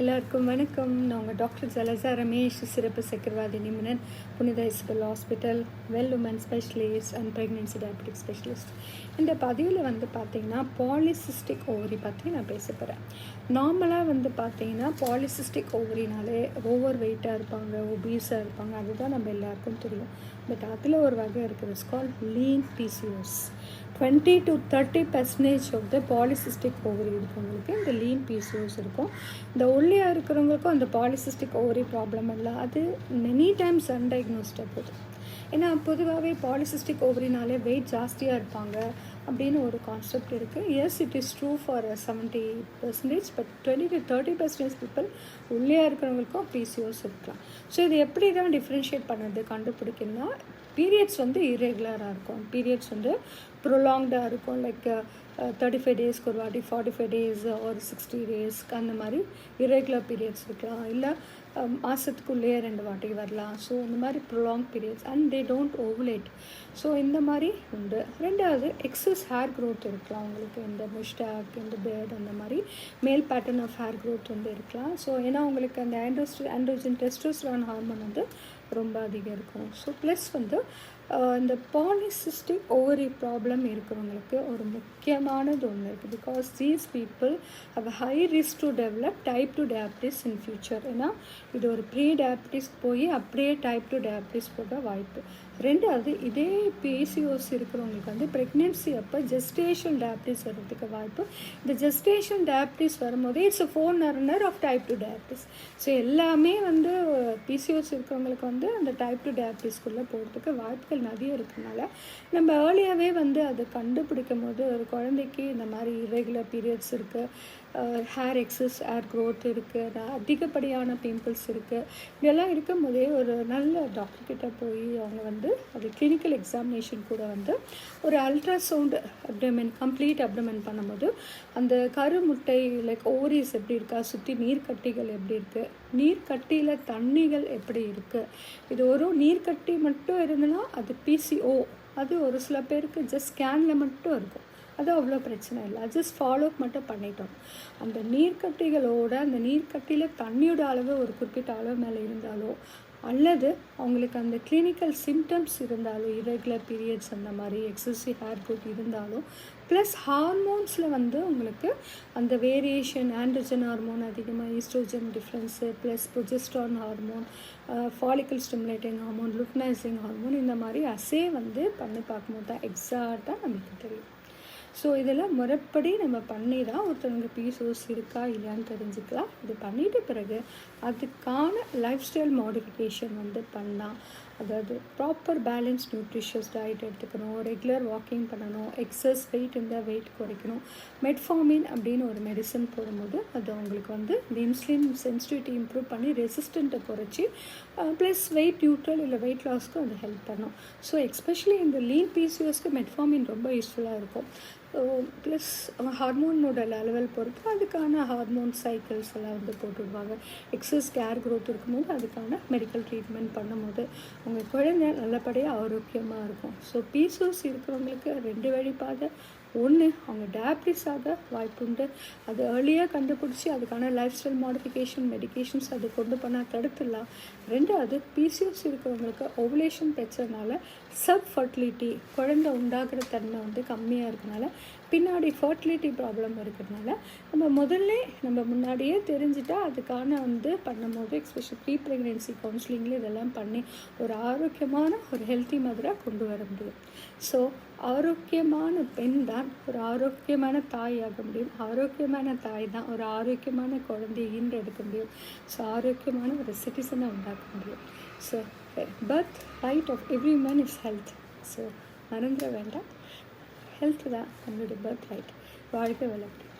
எல்லாருக்கும் வணக்கம். நான் உங்கள் டாக்டர் ஜலஜா ரமேஷ், சிறப்பு சக்கரவாதி நிபுணர், புனித Isabel hospital, well woman specialist and pregnancy diabetic specialist. இந்த பதிவில் பார்த்தீங்கன்னா பாலிசிஸ்டிக் ஓவரி பற்றி நான் பேச போகிறேன். நார்மலாக பார்த்தீங்கன்னா பாலிசிஸ்டிக் ஓவரினாலே ஓவர் வெயிட்டாக இருப்பாங்க, ஒபீஸாக இருப்பாங்க, அதுதான் நம்ம எல்லாருக்கும் தெரியும். பட் அதில் ஒரு வகை இருக்குது, it's called lean PCOS. 20 to 30% of the polycystic ovary இருக்கவங்களுக்கு இந்த லீன் பிசிஓஎஸ் இருக்கும். இந்த ஒல்லியாக இருக்கிறவங்களுக்கும் அந்த பாலிசிஸ்டிக் ஓவரி ப்ராப்ளம் இல்லை, அது மெனி டைம்ஸ் அன்டயக்னோஸ்டாக போகுது. ஏன்னா பொதுவாகவே பாலிசிஸ்டிக் ஓவரினாலே வெயிட் ஜாஸ்தியாக இருப்பாங்க அப்படின்னு ஒரு கான்செப்ட் இருக்குது. Yes, it is true for 70%, but 20 to 30% people ஒல்லியாக இருக்கிறவங்களுக்கும் பிசிஓஎஸ் இருக்கலாம். ஸோ இது எப்படி தான் டிஃப்ரென்ஷியேட் பண்ணுறது, கண்டுபிடிக்கணும்னா பீரியட்ஸ் இர்ரெகுலராக இருக்கும், பீரியட்ஸ் ப்ரொலாங்டாக இருக்கும். லைக் 35 டேஸ்க்கு ஒரு வாட்டி, 45 டேஸ் ஒரு 60 டேஸ்க்கு அந்த மாதிரி இரெகுலர் பீரியட்ஸ் இருக்கலாம். இல்லை மாதத்துக்குள்ளேயே 2 வாட்டி வரலாம். ஸோ இந்த மாதிரி prolong periods and they don't ovulate. So இந்த மாதிரி உண்டு. ரெண்டாவது, எக்ஸஸ் ஹேர் க்ரோத் இருக்கலாம் உங்களுக்கு, இந்த முஷ்டாக், இந்த பேர்ட், அந்த மாதிரி male pattern of hair growth இருக்கலாம். ஸோ ஏன்னா உங்களுக்கு அந்த ஆண்ட்ரோஜன் டெஸ்டோஸ்டெரான் ஹார்மோன் ரொம்ப அதிகம் இருக்கும். ஸோ ப்ளஸ் இந்த பாலிசிஸ்டிக் ஓவரி ப்ராப்ளம் இருக்கிறவங்களுக்கு ஒரு முக்கியமானது ஒன்று இருக்குது. Because these people have high risk to develop type 2 diabetes in future. ஏன்னா இது ஒரு ப்ரீ டயபிட்டிஸ் போய் அப்படியே டைப் 2 டயபிட்டிஸ் போக வாய்ப்பு. ரெண்டாவது, இதே பிசிஓஎஸ் இருக்கிறவங்களுக்கு ப்ரெக்னென்சி அப்போ ஜெஸ்டேஷன் டயபிட்டிஸ் வர்றதுக்கு வாய்ப்பு. இந்த ஜெஸ்டேஷன் டயபிட்டிஸ் வரும்போதே it's a forerunner of type 2 diabetes. So எல்லாமே பிசிஓஎஸ் இருக்கிறவங்களுக்கு அந்த டைப் 2 டயபிட்டிஸ்குள்ளே போகிறதுக்கு வாய்ப்புகள் நிறைய இருக்கிறதுனால நம்ம ஏர்லியாகவே அதை கண்டுபிடிக்கும் போது ஒரு குழந்தைக்கு இந்த மாதிரி இரெகுலர் பீரியட்ஸ் இருக்குது, ஹேர் எக்ஸஸ் ஹேர் க்ரோத் இருக்குது, அதிகப்படியான பிம்பிள்ஸ் இருக்குது, இதெல்லாம் இருக்கும் போதே ஒரு நல்ல டாக்டர்கிட்ட போய் அவங்க அது கிளினிக்கல் எக்ஸாமினேஷன் கூட ஒரு அல்ட்ராசவுண்ட் அப்டமன், கம்ப்ளீட் அப்டமன் பண்ணும்போது அந்த கருமுட்டை லைக் ஓவரிஸ் எப்படி இருக்கா, சுற்றி நீர்க்கட்டிகள் எப்படி இருக்குது, நீர்க்கட்டியில் தண்ணிகள் எப்படி இருக்குது, இது ஒரு நீர்க்கட்டி மட்டும் இருந்ததுன்னா அது பிசிஓ. அது ஒரு சில பேருக்கு ஜஸ்ட் ஸ்கேனில் மட்டும் இருக்கும், அது அவ்வளோ பிரச்சனை இல்லை, ஜஸ்ட் ஃபாலோ மட்டும் பண்ணிட்டோம். அந்த நீர்க்கட்டிகளோட அந்த நீர்க்கட்டியில் தண்ணியோட அளவு ஒரு குறிப்பிட்ட அளவு மேலே இருந்தாலோ, அல்லது அவங்களுக்கு அந்த கிளினிக்கல் சிம்டம்ஸ் இருந்தாலும், இரெகுலர் பீரியட்ஸ் அந்த மாதிரி எக்ஸசிவ் ஹேர் க்ரோத் இருந்தாலும், ப்ளஸ் ஹார்மோன்ஸில் உங்களுக்கு அந்த வேரியேஷன், ஆண்ட்ரோஜன் ஹார்மோன் அதிகமாக, oestrogen difference, plus progesterone hormone, follicle stimulating hormone, luteinizing hormone, இந்த மாதிரி அசே பண்ணி பார்க்கும்போது தான் எக்ஸாக்டாக நமக்கு தெரியும். ஸோ இதெல்லாம் முறைப்படி நம்ம பண்ணி தான் ஒருத்தவங்க பிசிஓஎஸ் இருக்கா இல்லையான்னு தெரிஞ்சுக்கலாம். இது பண்ணிட்ட பிறகு அதுக்கான லைஃப் ஸ்டைல் மாடிஃபிகேஷன் பண்ணால், அதாவது ப்ராப்பர் பேலன்ஸ் நியூட்ரிஷியஸ் டயட் எடுத்துக்கணும், ரெகுலர் வாக்கிங் பண்ணணும், எக்ஸஸ் வெயிட் இருந்தால் வெயிட் குறைக்கணும், மெட்ஃபார்மின் அப்படின்னு ஒரு மெடிசன் போடும்போது அது அவங்களுக்கு இந்த இன்சுலின் சென்சிட்டிவிட்டி இம்ப்ரூவ் பண்ணி ரெசிஸ்டண்ட்டை குறைச்சி ப்ளஸ் வெயிட் நியூட்ரல் இல்லை வெயிட் லாஸ்க்கு அது ஹெல்ப் பண்ணும். ஸோ எஸ்பெஷலி இந்த லீன் பிசிஓஎஸ்க்கு மெட்ஃபார்மின் ரொம்ப யூஸ்ஃபுல்லாக இருக்கும். ப்ளஸ் ஹார்மோனோட லெவல் பொறுத்து அதுக்கான ஹார்மோன் சைக்கிள்ஸ் எல்லாம் போட்டுடுவாங்க. எக்ஸஸ் ஹேர் க்ரோத் இருக்கும்போது அதுக்கான மெடிக்கல் ட்ரீட்மெண்ட் பண்ணும்போது உங்கள் குழந்தை நல்லபடியாக ஆரோக்கியமாக இருக்கும். ஸோ பிசிஓஎஸ் இருக்கிறவங்களுக்கு 2 வழிபாதை. ஒன்று, அவங்க டயபிட்டிஸாக வாய்ப்புண்டு, அது ஏர்லியாக கண்டுபிடிச்சி அதுக்கான லைஃப் ஸ்டைல் மாடிஃபிகேஷன் மெடிக்கேஷன்ஸ் அது கொண்டு பண்ணால் தடுத்துடலாம். ரெண்டாவது, பிசிஓஎஸ் இருக்கிறவங்களுக்கு ஓவுலேஷன் பிரச்சனைனால சப் ஃபர்டிலிட்டி, குழந்தை உண்டாகிற தன்மை கம்மியாக இருக்கனால பின்னாடி ஃபர்டிலிட்டி ப்ராப்ளம் இருக்கிறதுனால நம்ம முன்னாடியே தெரிஞ்சுட்டா அதுக்கான பண்ணும்போது எஸ்பெஷலி ப்ரீ ப்ரெக்னென்சி கவுன்சிலிங்கில் இதெல்லாம் பண்ணி ஒரு ஆரோக்கியமான ஒரு ஹெல்த்தி மதராக கொண்டு வர முடியும். ஸோ ஆரோக்கியமான பெண் தான் ஒரு ஆரோக்கியமான தாய் ஆக முடியும், ஆரோக்கியமான தாய் தான் ஒரு ஆரோக்கியமான குழந்தையை ஈன்றெடுக்க முடியும், ஸோ ஆரோக்கியமான ஒரு சிட்டிசனை உண்டாக்க முடியும். So birth right of every man is health. So மறந்துட வேண்டாம், ஹெல்த் தான் நம்மளுடைய பர்த் ரைட். வாழ்க வளமுடன்.